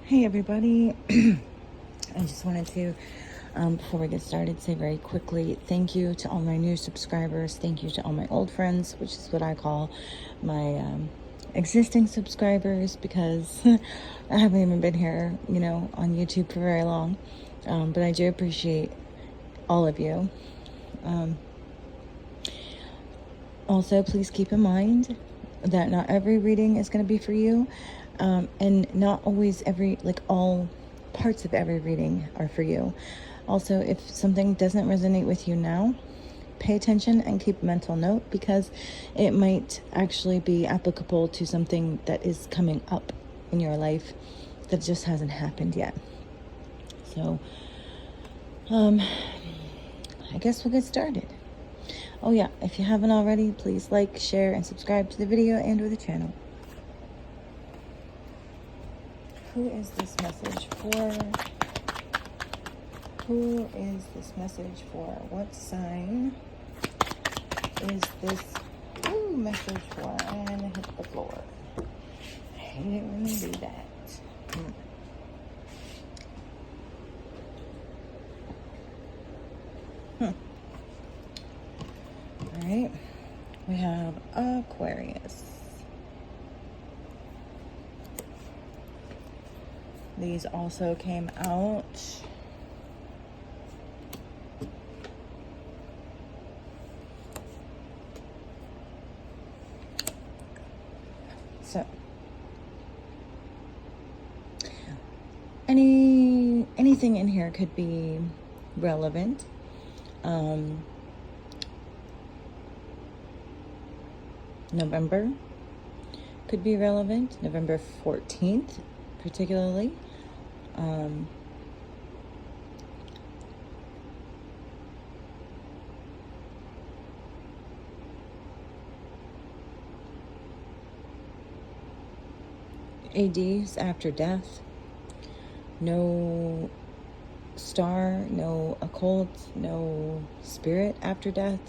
Hey everybody, I just wanted to, before we get started, say very quickly, thank you to all my new subscribers, thank you to all my old friends, which is what I call my existing subscribers, because I haven't even been here, on YouTube for very long, but I do appreciate all of you. Also, please keep in mind that not every reading is going to be for you. And not always all parts of every reading are for you. Also, if something doesn't resonate with you now, pay attention and keep a mental note, because it might actually be applicable to something that is coming up in your life that just hasn't happened yet. So, I guess we'll get started. Oh yeah, if you haven't already, please like, share, and subscribe to the video and or the channel. Who is this message for? Who is this message for? What sign is this message for? And hit the floor. I hate it when they do that. Alright. We have Aquarius. These also came out. So, anything in here could be relevant. November could be relevant. November 14th, particularly. ADs after death. No star, no occult, no spirit after death.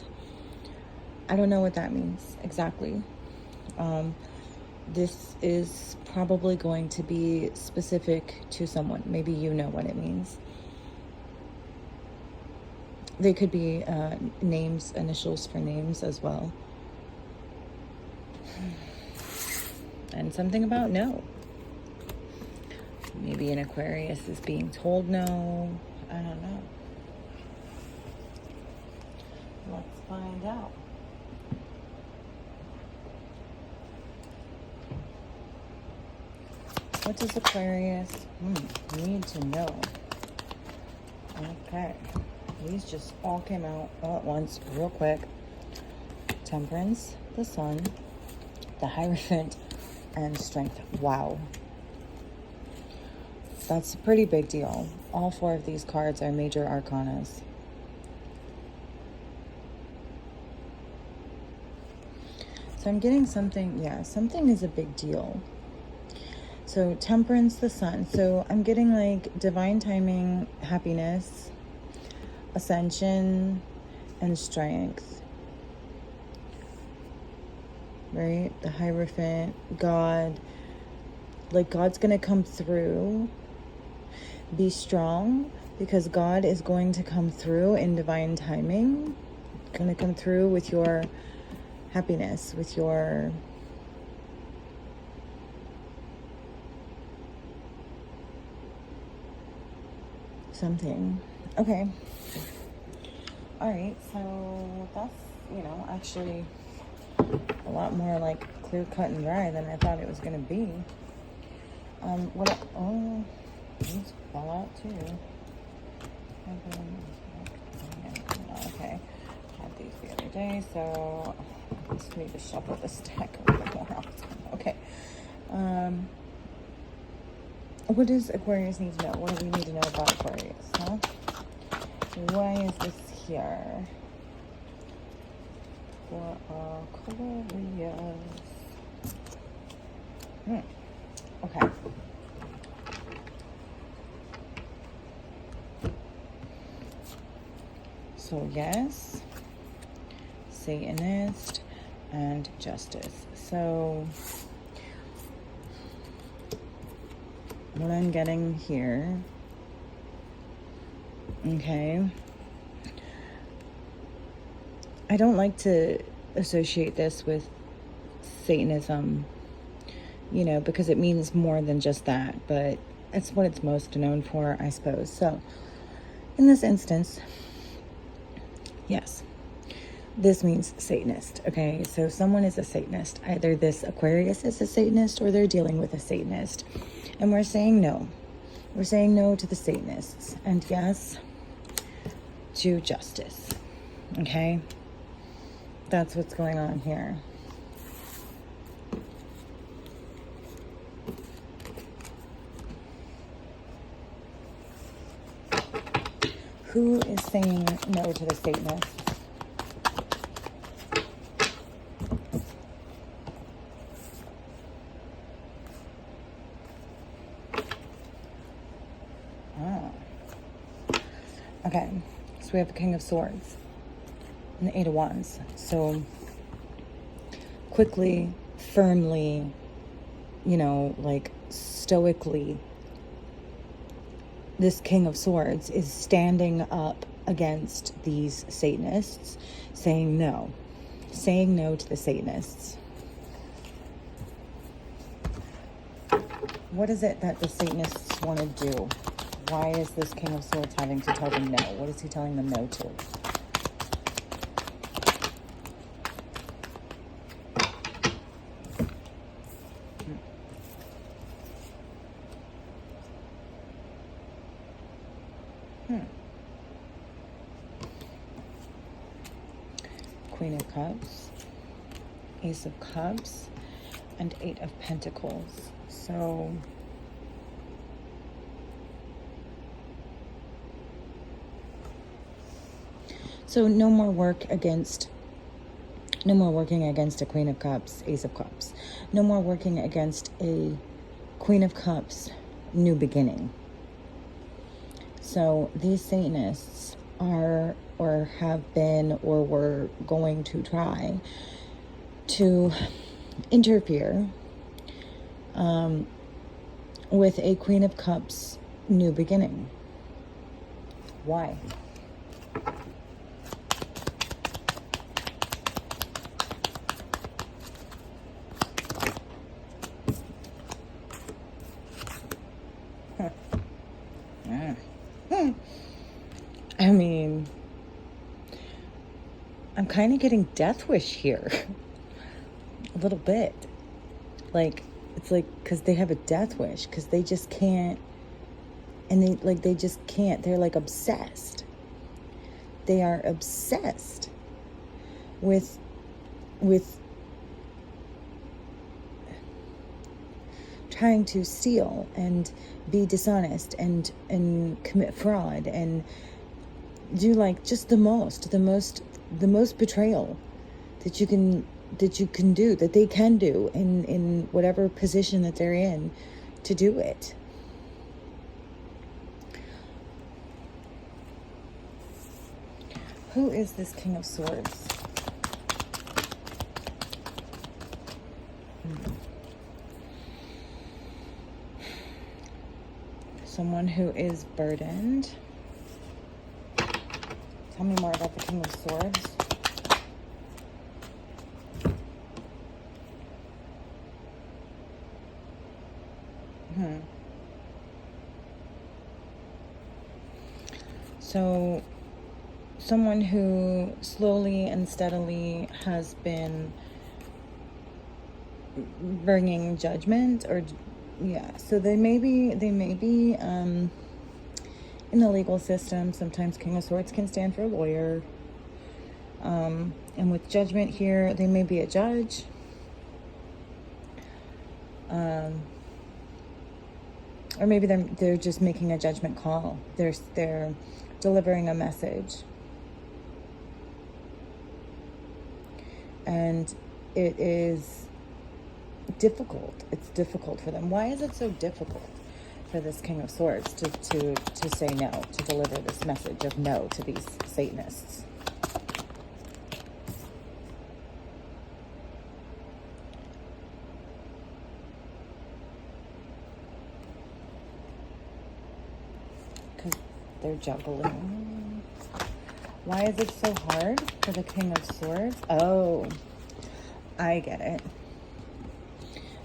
I don't know what that means exactly. This is probably going to be specific to someone. Maybe you know what it means. They could be names, initials for names as well. And something about no. Maybe an Aquarius is being told no. I don't know. Let's find out. What does Aquarius need to know? Okay. These just all came out all at once, real quick. Temperance, the Sun, the Hierophant, and Strength. Wow. That's a pretty big deal. All four of these cards are major arcanas. So I'm getting something, something is a big deal. So Temperance, the Sun. So I'm getting like divine timing, happiness, ascension, and strength. Right? The Hierophant, God. Like God's going to come through. Be strong, because God is going to come through in divine timing. Going to come through with your happiness, with your something. Okay. All right. So that's, actually a lot more like clear cut and dry than I thought it was going to be. These fall out too. Okay. Had these the other day, so I just need to shuffle this deck a little bit more often. Okay. What does Aquarius need to know? What do we need to know about Aquarius, huh? Why is this here? For Aquarius. Okay. So yes, Satanist and Justice. So what I'm getting here, okay, I don't like to associate this with Satanism, you know, because it means more than just that, but it's what it's most known for, I suppose. So, in this instance, yes, this means Satanist, okay? So someone is a Satanist. Either this Aquarius is a Satanist or they're dealing with a Satanist. And we're saying no. We're saying no to the Satanists. And yes, to justice, okay? That's what's going on here. Who is saying no to the Satanists? Oh. Okay, so we have the King of Swords and the Eight of Wands. So quickly, firmly, you know, like stoically, this King of Swords is standing up against these Satanists, saying no to the Satanists. What is it that the Satanists want to do? Why is this King of Swords having to tell them no? What is he telling them no to? Queen of Cups, Ace of Cups, and Eight of Pentacles. So no more working against a Queen of Cups, Ace of Cups. No more working against a Queen of Cups, new beginning. So these Satanists are, or have been, or were going to try to interfere with a Queen of Cups new beginning. Why? I mean, I'm kind of getting death wish here. A little bit. Like, it's like, because they have a death wish, because they just can't, and they just can't. They're like obsessed. They are obsessed with trying to steal and be dishonest and commit fraud and do like just the most betrayal that you can do, that they can do in whatever position that they're in to do it. Who is this King of Swords? Someone who is burdened. Tell me more about the King of Swords. So, someone who slowly and steadily has been bringing judgment, or yeah. So they may be in the legal system. Sometimes King of Swords can stand for a lawyer. And with judgment here, they may be a judge. Or maybe they're just making a judgment call. They're delivering a message. And it is difficult. It's difficult for them. Why is it so difficult for this King of Swords to say no, to deliver this message of no to these Satanists? They're juggling. Why is it so hard for the King of Swords? Oh, I get it.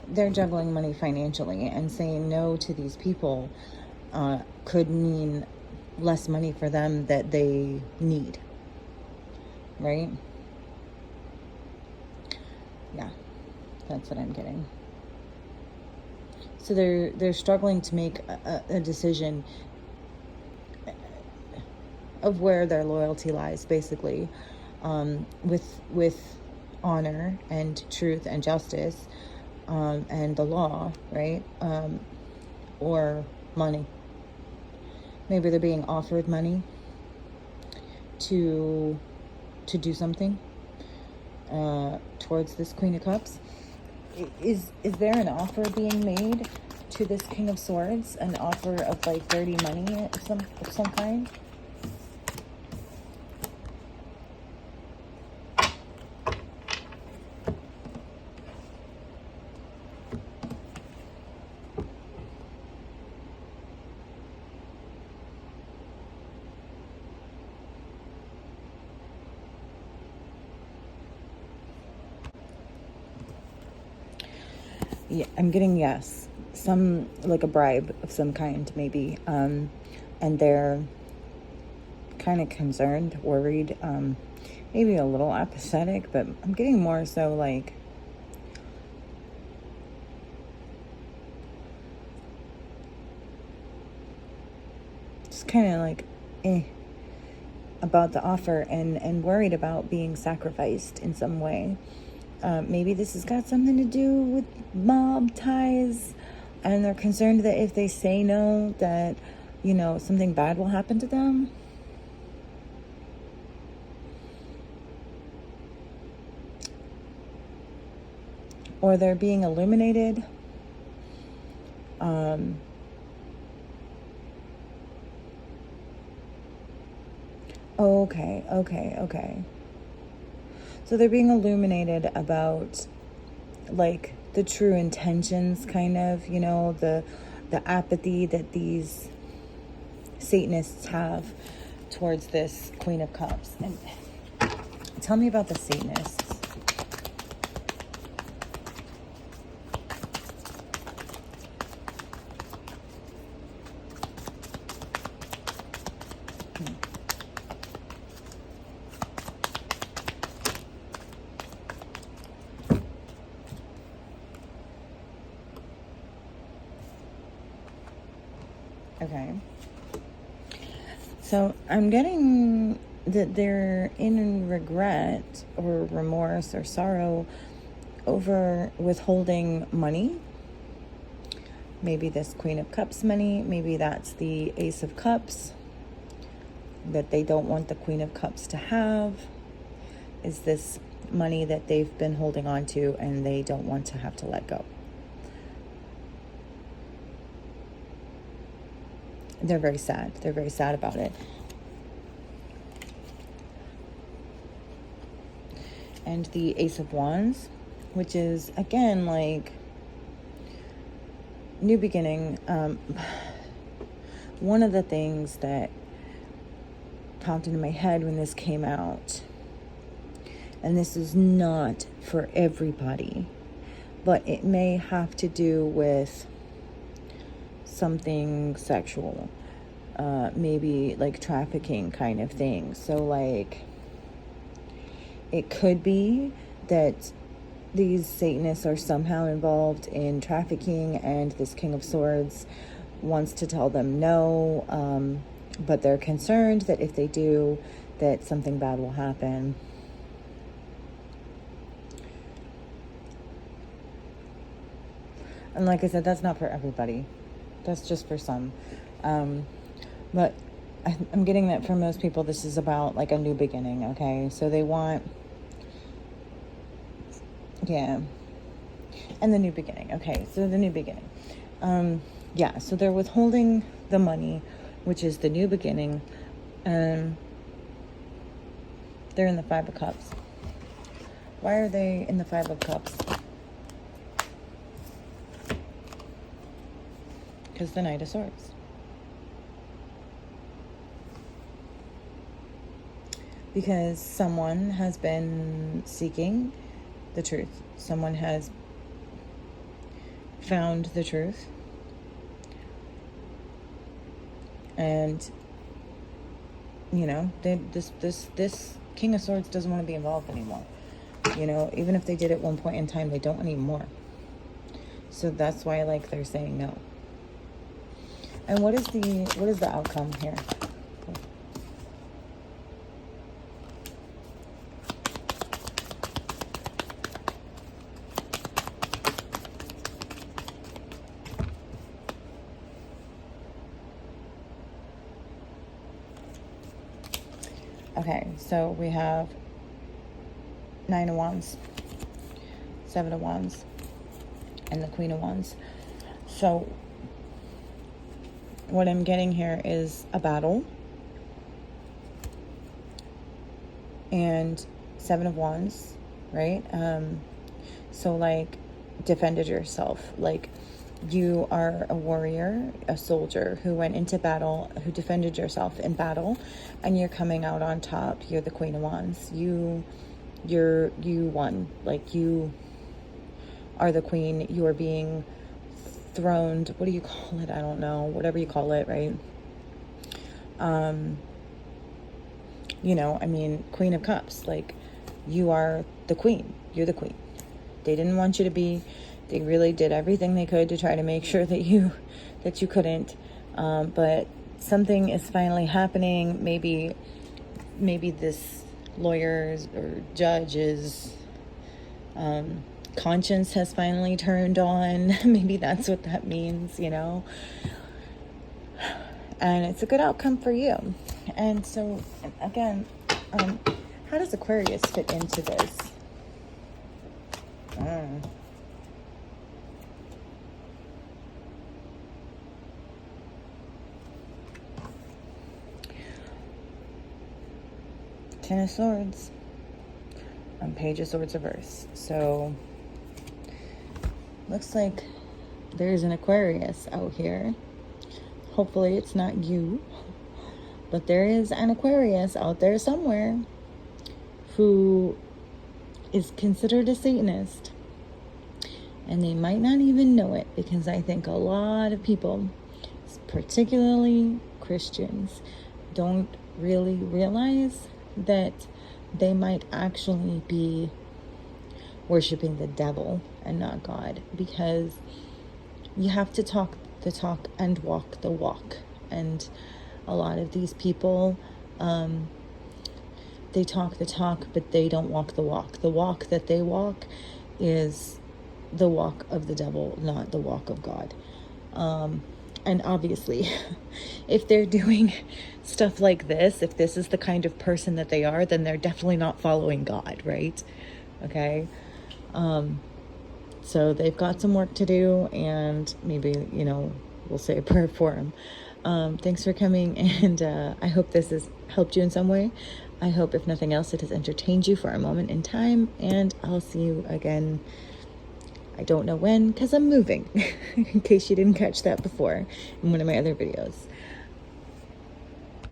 They're juggling money financially, and saying no to these people could mean less money for them that they need, right? Yeah, that's what I'm getting. So they're struggling to make a decision of where their loyalty lies, basically, with honor and truth and justice, and the law, right? Or money. Maybe they're being offered money to do something towards this Queen of Cups. Is there an offer being made to this King of Swords? An offer of like dirty money of some kind? Yeah, I'm getting yes. Some, like a bribe of some kind, maybe. And they're kind of concerned, worried, maybe a little apathetic, but I'm getting more so like just kind of like about the offer, and worried about being sacrificed in some way. Maybe this has got something to do with mob ties, and they're concerned that if they say no, that, you know, something bad will happen to them. Or they're being illuminated. Okay. So they're being illuminated about, like, the true intentions, kind of, you know, the apathy that these Satanists have towards this Queen of Cups. And tell me about the Satanists. Okay. So I'm getting that they're in regret or remorse or sorrow over withholding money. Maybe this Queen of Cups money. Maybe that's the Ace of Cups that they don't want the Queen of Cups to have. Is this money that they've been holding on to and they don't want to have to let go. They're very sad. They're very sad about it. And the Ace of Wands, which is, again, like, new beginning. One of the things that popped into my head when this came out, and this is not for everybody, but it may have to do with something sexual, maybe like trafficking kind of thing. So, like, it could be that these Satanists are somehow involved in trafficking, and this King of Swords wants to tell them no, but they're concerned that if they do, that something bad will happen. And like I said, that's not for everybody. That's just for some. But I'm getting that for most people, this is about like a new beginning, okay? So they want, yeah. And the new beginning, okay? So the new beginning. Yeah, so they're withholding the money, which is the new beginning. They're in the Five of Cups. Why are they in the Five of Cups? Because the Knight of Swords. because someone has been seeking the truth. Someone has found the truth. And, you know, this King of Swords doesn't want to be involved anymore. You know, even if they did at one point in time, they don't anymore. So that's why, like, they're saying no. And what is the outcome here? Okay, so we have 9 of Wands, 7 of Wands, and the Queen of Wands. So what I'm getting here is a battle, and 7 of Wands, right? So like, defended yourself. Like, you are a warrior, a soldier who went into battle, who defended yourself in battle, and you're coming out on top. You're the Queen of Wands. You won. Like, you are the queen. You are being throned. What do you call it? I don't know. Whatever you call it, right? You know, I mean, Queen of Cups. Like, you are the queen. You're the queen. They didn't want you to be. They really did everything they could to try to make sure that you couldn't. But something is finally happening. Maybe this lawyer's or judge's conscience has finally turned on. Maybe that's what that means, you know. And it's a good outcome for you. And so, again, how does Aquarius fit into this? Ten of Swords on Page of Swords reverse. So looks like there's an Aquarius out here. Hopefully it's not you, but there is an Aquarius out there somewhere who is considered a Satanist, and they might not even know it, because I think a lot of people, particularly Christians, don't really realize that they might actually be worshiping the devil and not God, because you have to talk the talk and walk the walk. And a lot of these people, they talk the talk, but they don't walk the walk. The walk that they walk is the walk of the devil, not the walk of God. And obviously, if they're doing stuff like this, if this is the kind of person that they are, then they're definitely not following God, right? Okay. So they've got some work to do, and maybe, you know, we'll say a prayer for them. Thanks for coming, and I hope this has helped you in some way. I hope, if nothing else, it has entertained you for a moment in time, and I'll see you again. I don't know when, because I'm moving, in case you didn't catch that before in one of my other videos.